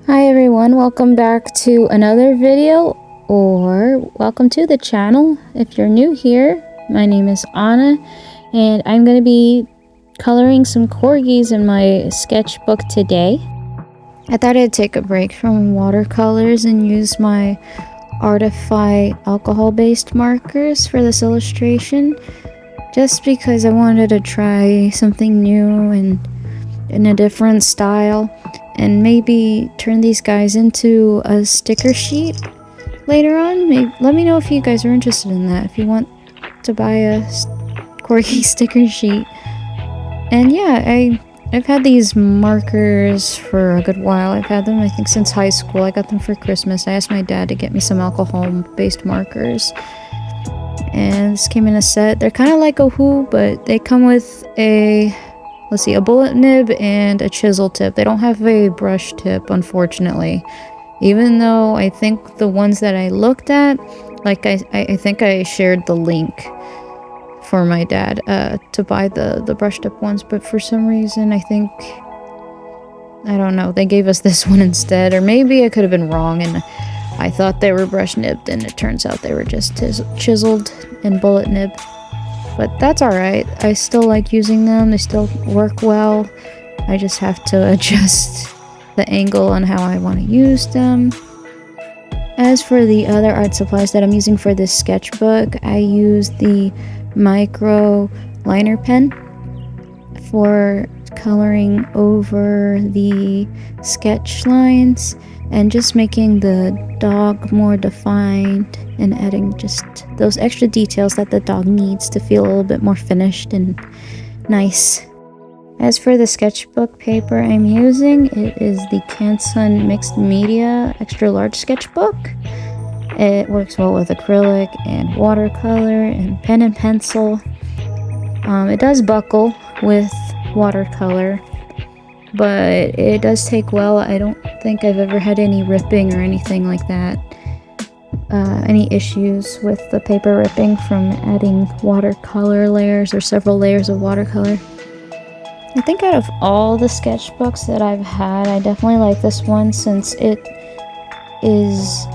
Hi everyone, welcome back to another video, or welcome to the channel. If you're new here, my name is Anna, and I'm going to be coloring some corgis in my sketchbook today. I thought I'd take a break from watercolors and use my Artify alcohol-based markers for this illustration, just because I wanted to try something new and in a different style, and maybe turn these guys into a sticker sheet later on. Let me know if you guys are interested in that, if you want to buy a corgi sticker sheet. And yeah, I've had these markers for a good while. I've had them, I think, since high school. I got them for Christmas. I asked my dad to get me some alcohol-based markers, and this came in a set. They're kind of like a Who, but they come with a bullet nib and a chisel tip. They don't have a brush tip, unfortunately. Even though I think the ones that I looked at, like I think I shared the link for my dad to buy the brush tip ones, but for some reason I don't know, they gave us this one instead, or maybe I could have been wrong and I thought they were brush nibbed and it turns out they were just chiseled and bullet nibbed. But that's alright, I still like using them, they still work well. I just have to adjust the angle on how I want to use them. As for the other art supplies that I'm using for this sketchbook, I use the micro liner pen for coloring over the sketch lines and just making the dog more defined and adding just those extra details that the dog needs to feel a little bit more finished and nice. As for the sketchbook paper I'm using, it is the Canson Mixed Media Extra Large Sketchbook. It works well with acrylic and watercolor and pen and pencil. It does buckle with watercolor, but it does take well. I don't think I've ever had any ripping or anything like that. Any issues with the paper ripping from adding watercolor layers or several layers of watercolor. I think out of all the sketchbooks that I've had, I definitely like this one since it is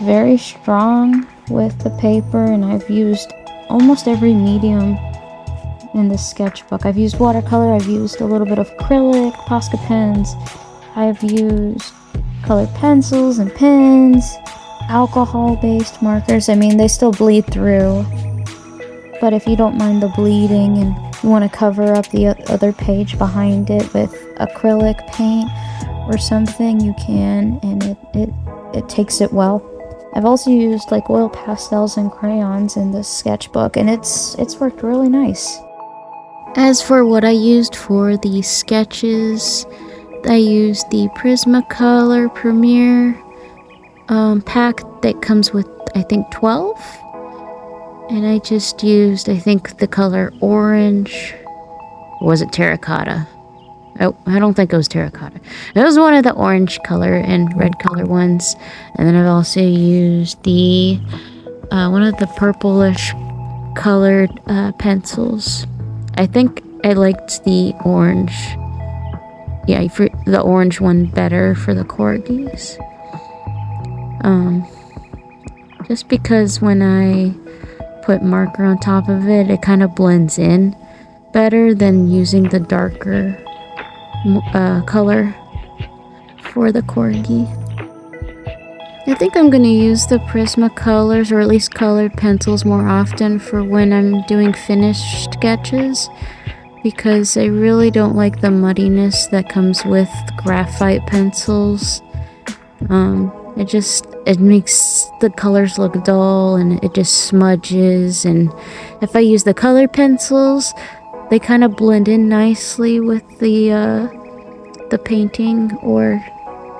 very strong with the paper, and I've used almost every medium in this sketchbook. I've used watercolor, I've used a little bit of acrylic, Posca pens, I've used colored pencils and pens, alcohol-based markers. I mean, they still bleed through, but if you don't mind the bleeding and you want to cover up the other page behind it with acrylic paint or something, you can, and it takes it well. I've also used like oil pastels and crayons in this sketchbook, and it's worked really nice. As for what I used for the sketches, I used the Prismacolor Premier pack that comes with, I think, 12. And I just used, I think, the color orange. Or was it terracotta? Oh, I don't think it was terracotta. It was one of the orange color and red color ones. And then I've also used the one of the purplish colored pencils. I think I liked the orange. Yeah, for the orange one better for the corgis. Just because when I put marker on top of it, it kind of blends in better than using the darker color for the corgi. I think I'm going to use the Prismacolors, or at least colored pencils, more often for when I'm doing finished sketches, because I really don't like the muddiness that comes with graphite pencils. It makes the colors look dull and it just smudges, and if I use the colored pencils, they kind of blend in nicely with the painting or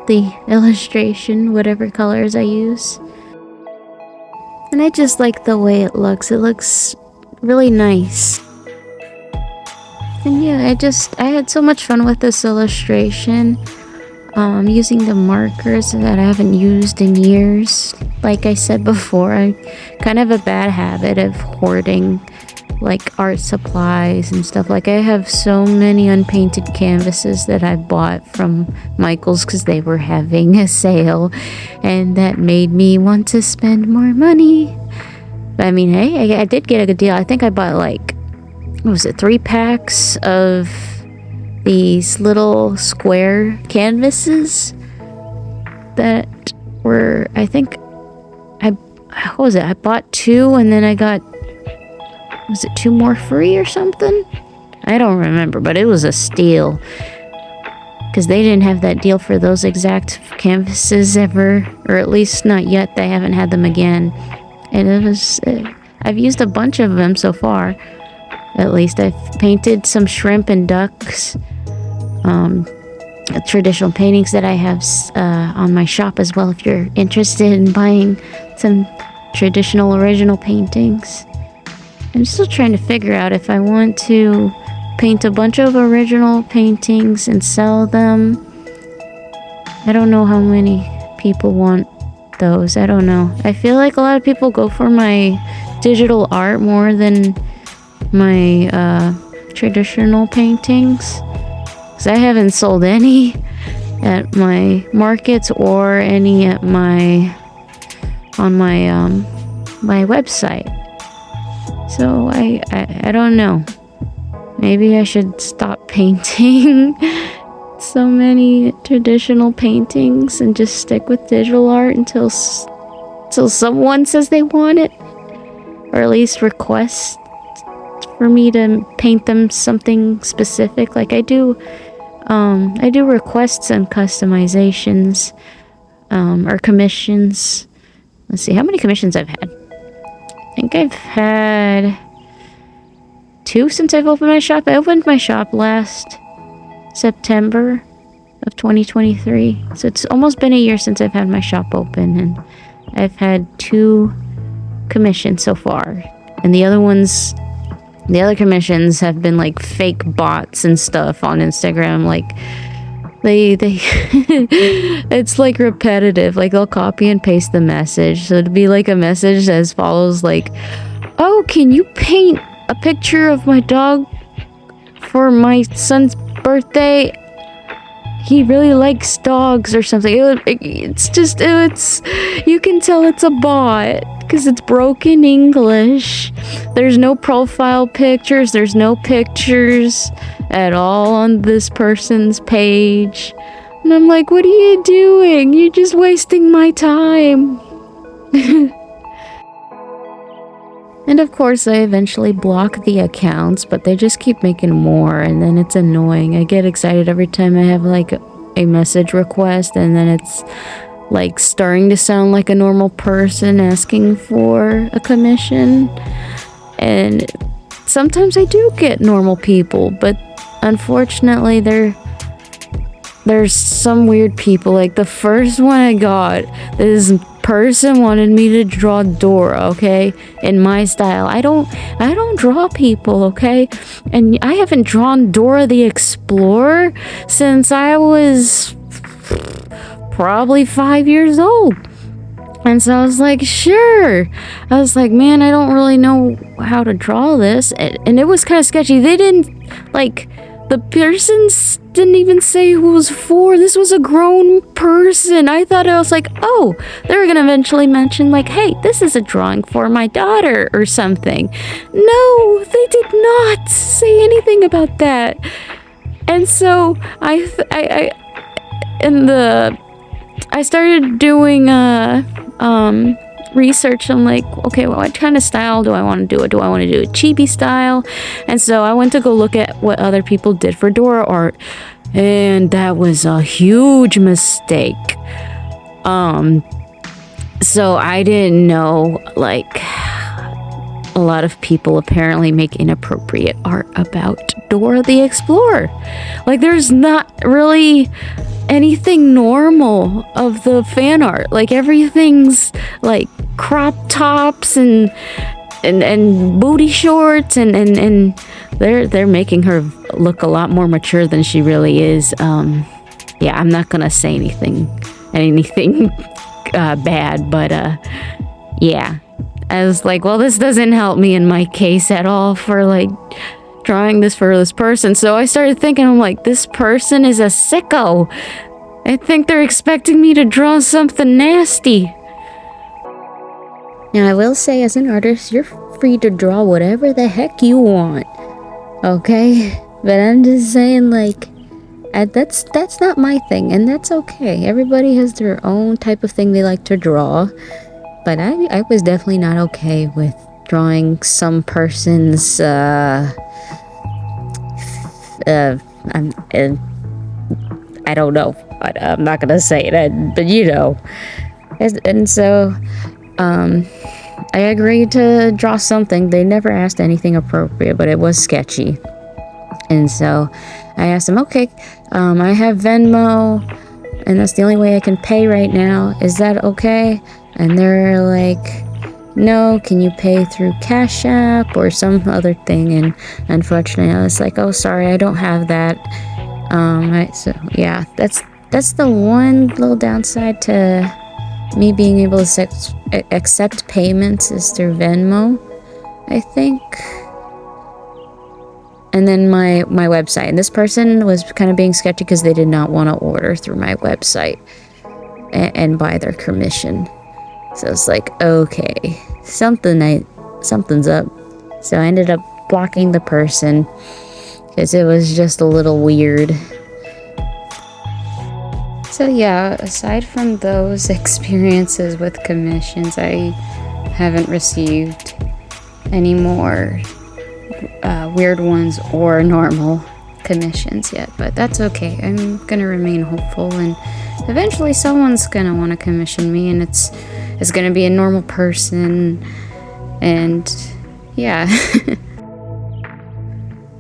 the illustration, whatever colors I use. And I just like the way it looks. It looks really nice. And yeah, I had so much fun with this illustration. Using the markers that I haven't used in years. Like I said before, I kind of have a bad habit of hoarding like art supplies and stuff. Like I have so many unpainted canvases that I bought from Michael's because they were having a sale, and that made me want to spend more money. But I mean, hey, I did get a good deal. I think I bought like, what was it, 3 packs of these little square canvases that were, I think what was it, I bought 2 and then I got, was it 2 more free or something? I don't remember, but it was a steal because they didn't have that deal for those exact canvases ever, or at least not yet. They haven't had them again, and I've used a bunch of them so far. At least I've painted some shrimp and ducks, traditional paintings that I have on my shop as well, if you're interested in buying some traditional original paintings. I'm still trying to figure out if I want to paint a bunch of original paintings and sell them. I don't know how many people want those. I don't know. I feel like a lot of people go for my digital art more than my traditional paintings, because I haven't sold any at my markets or any at my my website. So I don't know. Maybe I should stop painting so many traditional paintings and just stick with digital art until someone says they want it, or at least request for me to paint them something specific. Like I do requests and customizations, or commissions. Let's see how many commissions I've had. I think I've had 2 since I've opened my shop. I opened my shop last September of 2023. So it's almost been a year since I've had my shop open, and I've had 2 commissions so far. And the other commissions have been like fake bots and stuff on Instagram. Like they it's like repetitive. Like they'll copy and paste the message. So it'd be like a message as follows, like, "Oh, can you paint a picture of my dog for my son's birthday? He really likes dogs," or something. It's you can tell it's a bot because it's broken English. There's no profile pictures. There's no pictures at all on this person's page. And I'm like, what are you doing? You're just wasting my time. And of course, I eventually block the accounts, but they just keep making more, and then it's annoying. I get excited every time I have like a message request, and then it's like starting to sound like a normal person asking for a commission. And sometimes I do get normal people, but unfortunately there's some weird people. Like the first one I got, this person wanted me to draw Dora, okay, in my style. I don't draw people, okay, and I haven't drawn Dora the Explorer since I was probably 5 years old. And so I was like, sure. I was like, man, I don't really know how to draw this, and it was kind of sketchy. They didn't, like, the persons didn't even say who it was for. This was a grown person. I thought, I was like, oh, they were gonna eventually mention, like, hey, this is a drawing for my daughter or something. No, they did not say anything about that. And so I started doing research. I'm like, okay, well, what kind of style do I want to do? Do I want to do a chibi style? And so I went to go look at what other people did for Dora art, and that was a huge mistake. So I didn't know, like, a lot of people apparently make inappropriate art about Dora the Explorer. Like, there's not really anything normal of the fan art. Like, everything's like crop tops and booty shorts, and they're making her look a lot more mature than she really is. Yeah, I'm not gonna say anything bad, but yeah, I was like, well, this doesn't help me in my case at all for like drawing this for this person. So I started thinking, I'm like, this person is a sicko. I think they're expecting me to draw something nasty. Now, I will say, as an artist, you're free to draw whatever the heck you want. Okay? But I'm just saying, like, that's not my thing, and that's okay. Everybody has their own type of thing they like to draw. But I was definitely not okay with drawing some person's, I don't know, but I'm not gonna say it, but you know. And so, I agreed to draw something. They never asked anything appropriate, but it was sketchy. And so, I asked them, okay, I have Venmo, and that's the only way I can pay right now. Is that okay? And they're like, no, can you pay through Cash App or some other thing? And unfortunately, I was like, oh, sorry, I don't have that. So yeah, that's the one little downside to me being able to accept payments is through Venmo, I think. And then my website. And this person was kind of being sketchy because they did not want to order through my website and buy their commission. So it's like, okay, something's up. So I ended up blocking the person because it was just a little weird. So yeah, aside from those experiences with commissions, I haven't received any more weird ones or normal commissions yet, but that's okay. I'm gonna remain hopeful, and eventually someone's gonna want to commission me, and it's gonna be a normal person, and yeah.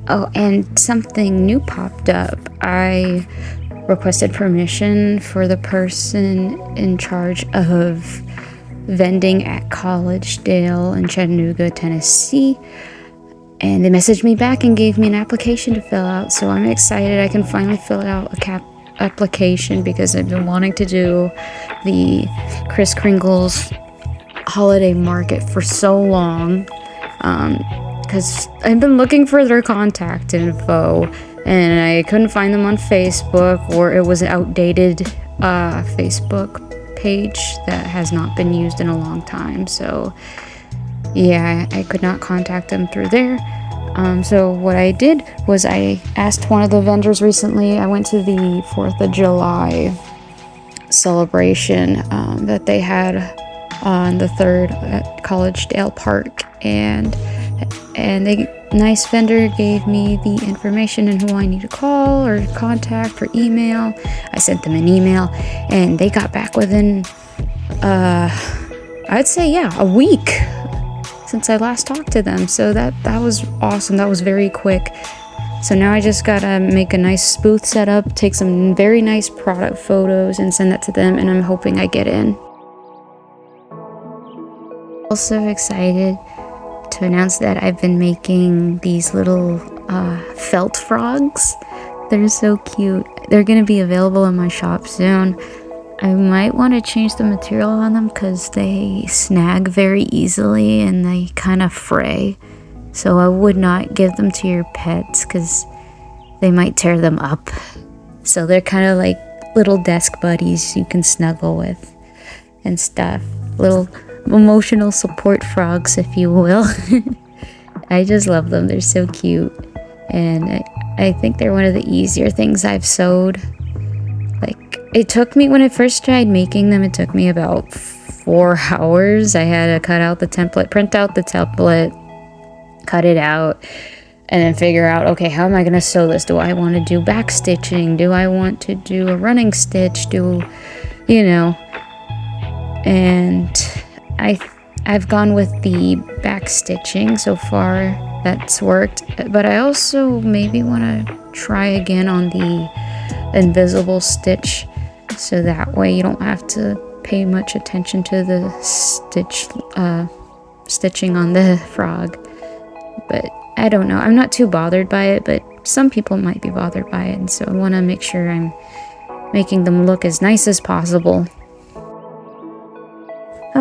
Oh, and something new popped up. I requested permission for the person in charge of vending at Collegedale in Chattanooga, Tennessee. And they messaged me back and gave me an application to fill out. So I'm excited I can finally fill out a application because I've been wanting to do the Kris Kringle's holiday market for so long. Because I've been looking for their contact info and I couldn't find them on Facebook, or it was an outdated Facebook page that has not been used in a long time. So yeah, I could not contact them through there. So what I did was I asked one of the vendors recently. I went to the 4th of July celebration that they had on the 3rd at Collegedale Park, and the nice vendor gave me the information and who I need to call or contact or email. I sent them an email, and they got back within, I'd say, yeah, a week since I last talked to them. So that was awesome. That was very quick. So now I just gotta make a nice booth setup, take some very nice product photos and send that to them, and I'm hoping I get in. Also excited to announce that I've been making these little felt frogs. They're so cute. They're gonna be available in my shop soon. I might want to change the material on them because they snag very easily and they kind of fray. So I would not give them to your pets because they might tear them up. So they're kind of like little desk buddies you can snuggle with and stuff. Little emotional support frogs, if you will. I just love them. They're so cute. And I think they're one of the easier things I've sewed. It took me, when I first tried making them, it took me about 4 hours. I had to cut out the template, print out the template, cut it out, and then figure out, okay, how am I going to sew this? Do I want to do back stitching? Do I want to do a running stitch? And I've gone with the back stitching so far. That's worked. But I also maybe want to try again on the invisible stitch, so that way you don't have to pay much attention to the stitching on the frog. But I don't know, I'm not too bothered by it, but some people might be bothered by it, and so I want to make sure I'm making them look as nice as possible.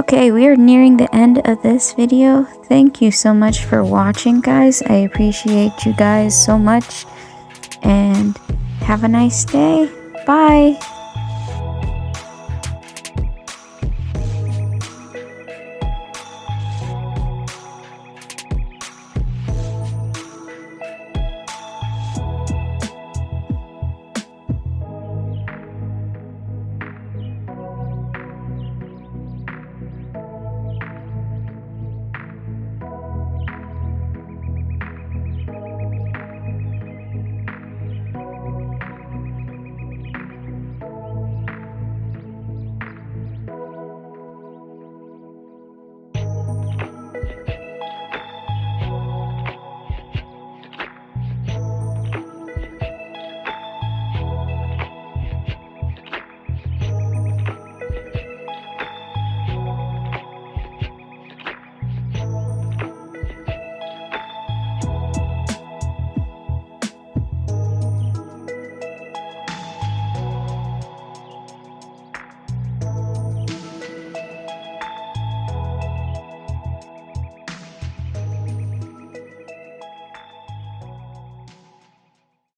Okay, we are nearing the end of this video. Thank you so much for watching, guys. I appreciate you guys so much. And have a nice day. Bye.